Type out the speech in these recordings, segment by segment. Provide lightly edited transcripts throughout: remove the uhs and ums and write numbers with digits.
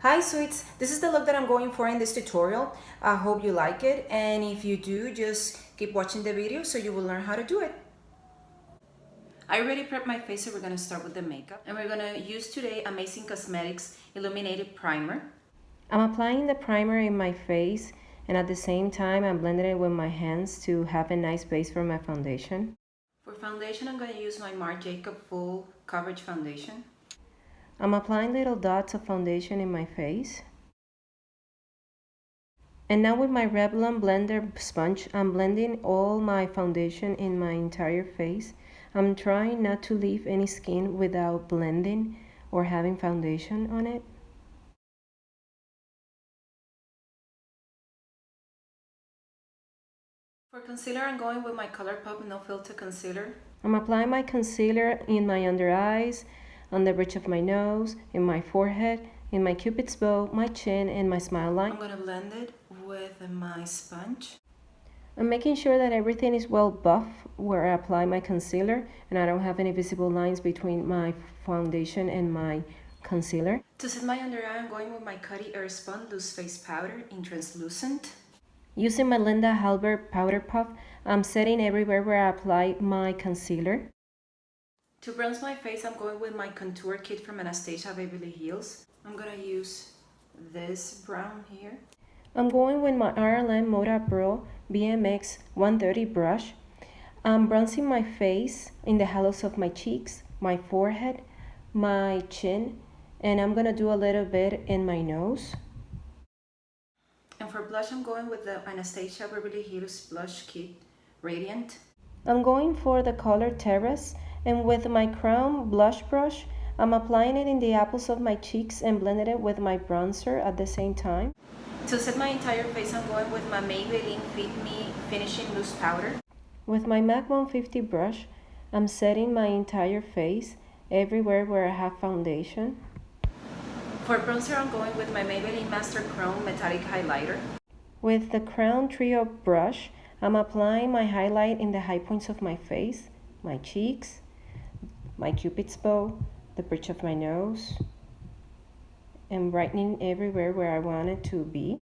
Hi sweets, this is the look that I'm going for in this tutorial. I hope you like it, and if you do, just keep watching the video so you will learn how to do it. I already prepped my face, so we're going to start with the makeup. And we're going to use today Amazing Cosmetics Illuminated Primer. I'm applying the primer in my face, and at the same time I'm blending it with my hands to have a nice base for my foundation. For foundation, I'm going to use my Marc Full Coverage Foundation. I'm applying little dots of foundation in my face. And now with my Revlon blender sponge, I'm blending all my foundation in my entire face. I'm trying not to leave any skin without blending or having foundation on it. For concealer, I'm going with my ColourPop No Filter Concealer. I'm applying my concealer in my under eyes, on the bridge of my nose, in my forehead, in my cupid's bow, my chin, and my smile line. I'm going to blend it with my sponge. I'm making sure that everything is well buff where I apply my concealer, and I don't have any visible lines between my foundation and my concealer. To set my under eye, I'm going with my Coty Airspun Loose Face Powder in Translucent. Using my Linda Halbert Powder Puff, I'm setting everywhere where I apply my concealer. To bronze my face, I'm going with my contour kit from Anastasia Beverly Hills. I'm going to use this brown here. I'm going with my RLM Moda Pro BMX 130 brush. I'm bronzing my face in the hollows of my cheeks, my forehead, my chin, and I'm going to do a little bit in my nose. And for blush, I'm going with the Anastasia Beverly Hills Blush Kit Radiant. I'm going for the color Terrace, and with my Crown blush brush, I'm applying it in the apples of my cheeks and blending it with my bronzer at the same time. To set my entire face, I'm going with my Maybelline Fit Me Finishing Loose Powder. With my MAC 150 brush, I'm setting my entire face everywhere where I have foundation. For bronzer, I'm going with my Maybelline Master Chrome Metallic Highlighter. With the Crown Trio brush, I'm applying my highlight in the high points of my face, my cheeks, my cupid's bow, the bridge of my nose, and brightening everywhere where I want it to be.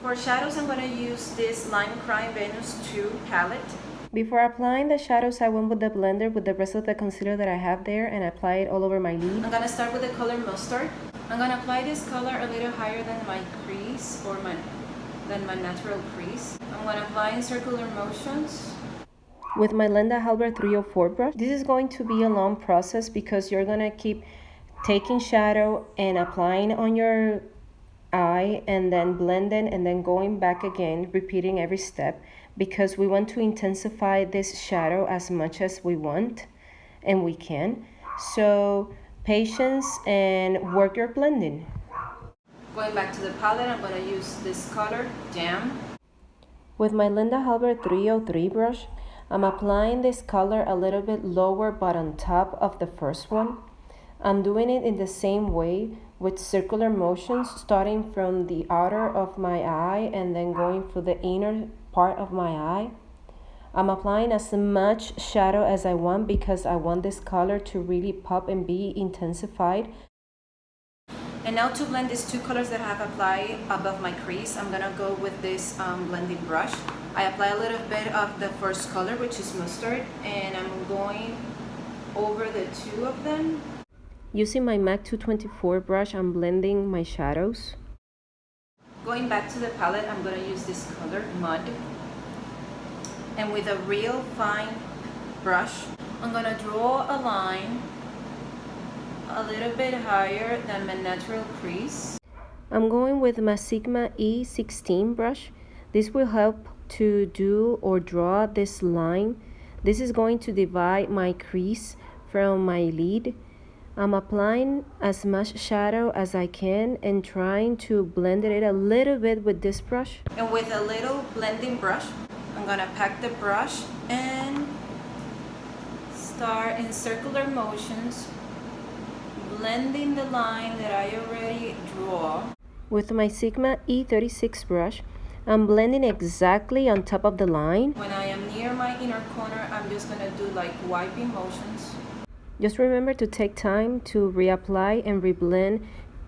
For shadows, I'm going to use this Lime Crime Venus 2 palette. Before applying the shadows, I went with the blender with the rest of the concealer that I have there and apply it all over my lid. I'm going to start with the color Mustard. I'm going to apply this color a little higher than my crease or than my natural crease. I'm going to apply in circular motions. With my Linda Halbert 304 brush. This is going to be a long process because you're going to keep taking shadow and applying on your eye and then blending and then going back again, repeating every step because we want to intensify this shadow as much as we want and we can. So patience and work your blending. Going back to the palette, I'm going to use this color, Jam. With my Linda Halbert 303 brush, I'm applying this color a little bit lower but on top of the first one. I'm doing it in the same way with circular motions, starting from the outer of my eye and then going for the inner part of my eye. I'm applying as much shadow as I want because I want this color to really pop and be intensified. And now to blend these two colors that I have applied above my crease, I'm going to go with this blending brush. I apply a little bit of the first color, which is Mustard, and I'm going over the two of them. Using my MAC 224 brush, I'm blending my shadows. Going back to the palette, I'm going to use this color, Mud. And with a real fine brush, I'm going to draw a line a little bit higher than my natural crease. I'm going with my Sigma E16 brush. This will help to do or draw this line. This is going to divide my crease from my lid. I'm applying as much shadow as I can and trying to blend it a little bit with this brush. And with a little blending brush, I'm gonna pack the brush and start in circular motions, blending the line that I already draw. With my Sigma E36 brush, I'm blending exactly on top of the line. When I am near my inner corner, I'm just gonna do like wiping motions. Just remember to take time to reapply and reblend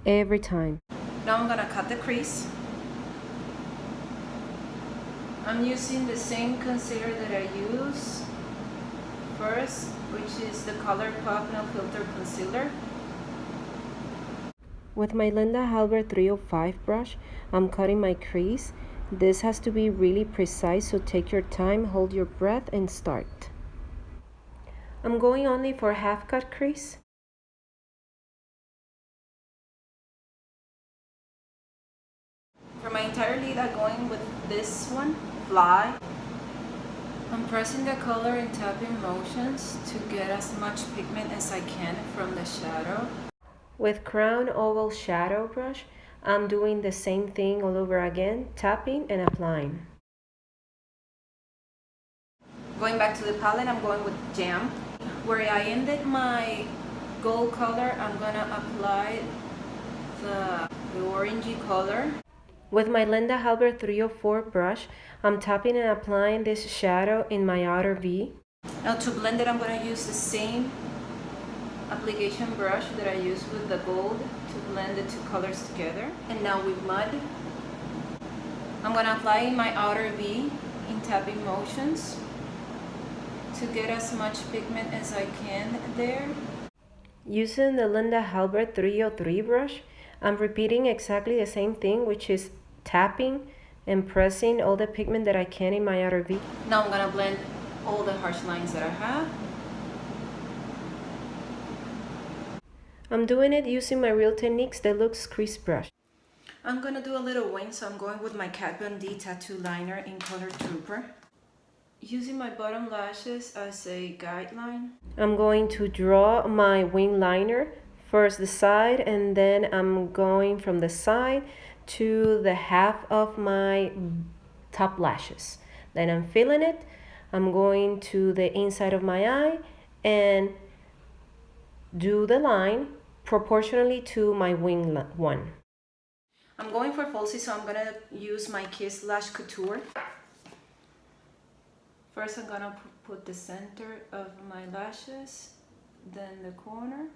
every time. Now I'm gonna cut the crease. I'm using the same concealer that I use first, which is the ColourPop No Filter Concealer. With my Linda Halbert 305 brush, I'm cutting my crease. This has to be really precise, so take your time, hold your breath, and start. I'm going only for half cut crease. For my entire lid, I'm going with this one, Fly. I'm pressing the color in tapping motions to get as much pigment as I can from the shadow. With Crown Oval Shadow brush, I'm doing the same thing all over again, tapping and applying. Going back to the palette, I'm going with Jam. Where I ended my gold color, I'm gonna apply the orangey color. With my Linda Halbert 304 brush, I'm tapping and applying this shadow in my outer V. Now to blend it, I'm gonna use the same application brush that I used with the gold to blend the two colors together. And now with mud, I'm gonna apply my outer V in tapping motions to get as much pigment as I can there. Using the Linda Halbert 303 brush, I'm repeating exactly the same thing, which is tapping and pressing all the pigment that I can in my outer V. Now I'm gonna blend all the harsh lines that I have. I'm doing it using my Real Techniques Deluxe Crease brush. I'm gonna do a little wing, so I'm going with my KatVonD tattoo liner in color Trooper. Using my bottom lashes as a guideline. I'm going to draw my wing liner, first the side, and then I'm going from the side to the half of my top lashes. Then I'm filling it. I'm going to the inside of my eye and do the line proportionally to my wing one. I'm going for falsies, so I'm gonna use my Kiss Lash Couture. First, I'm gonna put the center of my lashes, then the corner.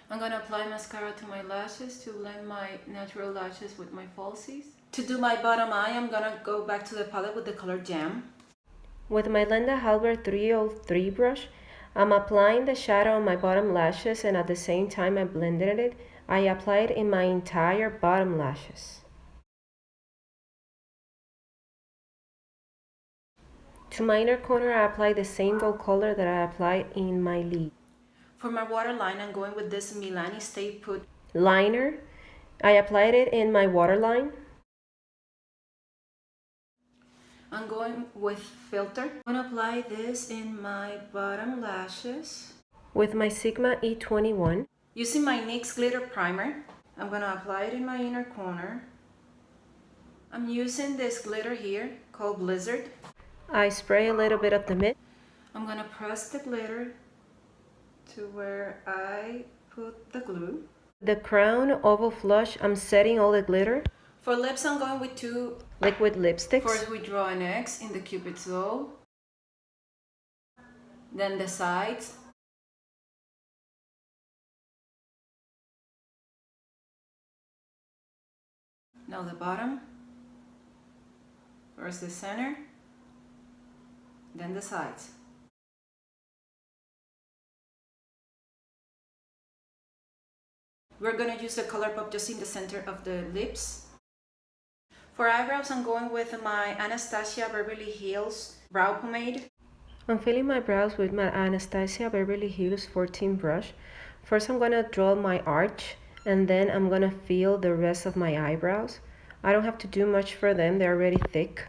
I'm gonna apply mascara to my lashes to blend my natural lashes with my falsies. To do my bottom eye, I'm gonna go back to the palette with the color Jam. With my Linda Halbert 303 brush, I'm applying the shadow on my bottom lashes, and at the same time I blended it, I applied it in my entire bottom lashes. To my inner corner, I applied the same gold color that I applied in my lid. For my waterline, I'm going with this Milani Stay Put liner. I applied it in my waterline. I'm going with filter. I'm gonna apply this in my bottom lashes. With my Sigma E21. Using my NYX Glitter Primer, I'm gonna apply it in my inner corner. I'm using this glitter here called Blizzard. I spray a little bit of the mid. I'm gonna press the glitter to where I put the glue. The Crown Oval Flush, I'm setting all the glitter. For lips, I'm going with two liquid lipsticks. First, we draw an X in the Cupid's bow. Then the sides. Now the bottom. First the center. Then the sides. We're gonna use the ColourPop just in the center of the lips. For eyebrows, I'm going with my Anastasia Beverly Hills Brow Pomade. I'm filling my brows with my Anastasia Beverly Hills 14 brush. First I'm gonna draw my arch, and then I'm gonna fill the rest of my eyebrows. I don't have to do much for them, they're already thick.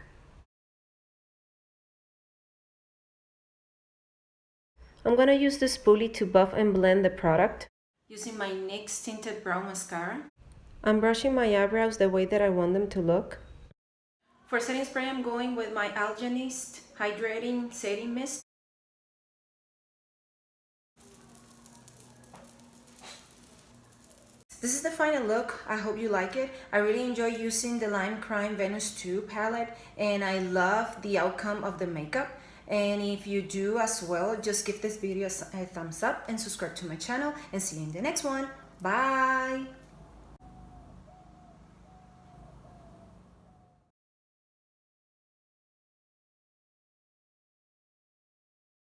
I'm gonna use the spoolie to buff and blend the product. Using my NYX Tinted Brow Mascara. I'm brushing my eyebrows the way that I want them to look. For setting spray, I'm going with my Algenist Hydrating Setting Mist. This is the final look. I hope you like it. I really enjoy using the Lime Crime Venus 2 palette, and I love the outcome of the makeup. And if you do as well, just give this video a thumbs up and subscribe to my channel, and see you in the next one. Bye!